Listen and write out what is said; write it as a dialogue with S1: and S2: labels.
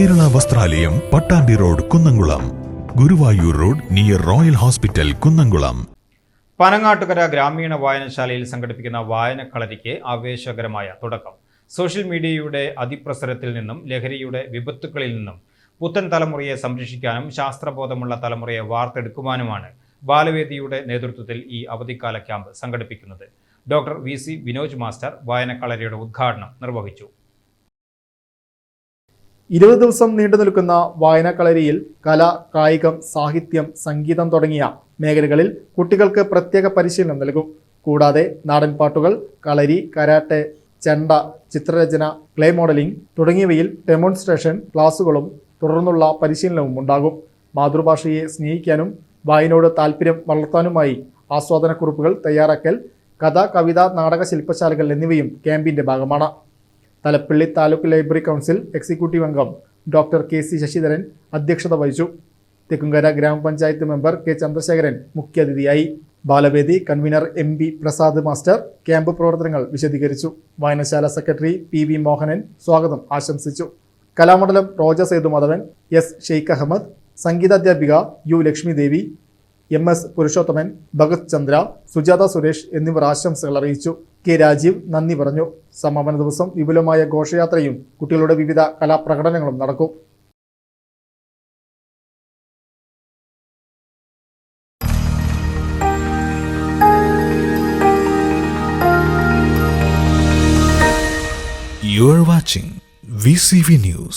S1: Kerala Vasthralayam, Pattambi road, Kunnamkulam. Guruvayur road near royal hospital, Kunnamkulam.
S2: Panangattukara ഗ്രാമീണ വായനശാലയിൽ സംഘടിപ്പിക്കുന്ന വായനക്കളരിക്ക് ആവേശകരമായ തുടക്കം. സോഷ്യൽ മീഡിയയുടെ അതിപ്രസരത്തിൽ നിന്നും ലഹരിയുടെ വിപത്തുക്കളിൽ നിന്നും പുത്തൻ തലമുറയെ സംരക്ഷിക്കാനും ശാസ്ത്രബോധമുള്ള തലമുറയെ വാർത്തെടുക്കുവാനുമാണ് ബാലവേദിയുടെ നേതൃത്വത്തിൽ ഈ അവധിക്കാല ക്യാമ്പ് സംഘടിപ്പിക്കുന്നത്. ഡോക്ടർ VC വിനോജ് മാസ്റ്റർ വായനക്കളരിയുടെ ഉദ്ഘാടനം നിർവഹിച്ചു.
S3: 20 ദിവസം നീണ്ടു നിൽക്കുന്ന വായനക്കളരിയിൽ കല, കായികം, സാഹിത്യം, സംഗീതം തുടങ്ങിയ മേഖലകളിൽ കുട്ടികൾക്ക് പ്രത്യേക പരിശീലനം നൽകും. കൂടാതെ നാടൻ പാട്ടുകൾ, കളരി, കരാട്ടെ, ചെണ്ട, ചിത്രരചന, ക്ലേ മോഡലിംഗ് തുടങ്ങിയവയിൽ ഡെമോൺസ്ട്രേഷൻ ക്ലാസുകളും തുടർന്നുള്ള പരിശീലനവും ഉണ്ടാകും. മാതൃഭാഷയെ സ്നേഹിക്കാനും വായനയോട് താല്പര്യം വളർത്താനുമായി ആസ്വാദനക്കുറിപ്പുകൾ തയ്യാറാക്കൽ, കഥ, കവിത, നാടക, ശില്പശാലകൾ എന്നിവയും ക്യാമ്പിന്റെ ഭാഗമാണ്. Thalappilly taluk library council executive അംഗം ഡോക്ടർ KC ശശിധരൻ അധ്യക്ഷത വഹിച്ചു. തെക്കുംകര ഗ്രാമപഞ്ചായത്ത് മെമ്പർ K ചന്ദ്രശേഖരൻ മുഖ്യാതിഥിയായി. Balavedi convener MB Prasad master camp പ്രവർത്തനങ്ങൾ വിശദീകരിച്ചു. വായനശാല സെക്രട്ടറി PV മോഹനൻ സ്വാഗതം ആശംസിച്ചു. കലാമണ്ഡലം റോജ സേതുമാധവൻ, S ഷെയ്ഖ് അഹമ്മദ്, സംഗീതാധ്യാപിക U ലക്ഷ്മി ദേവി, MS പുരുഷോത്തമൻ, ഭഗത് ചന്ദ്ര, സുജാത സുരേഷ് എന്നിവർ ആശംസകൾ അറിയിച്ചു. K രാജീവ് നന്ദി പറഞ്ഞു. സമാപന ദിവസം വിപുലമായ ഘോഷയാത്രയും കുട്ടികളുടെ വിവിധ കലാപ്രകടനങ്ങളും നടക്കും.
S1: You are watching VCV News.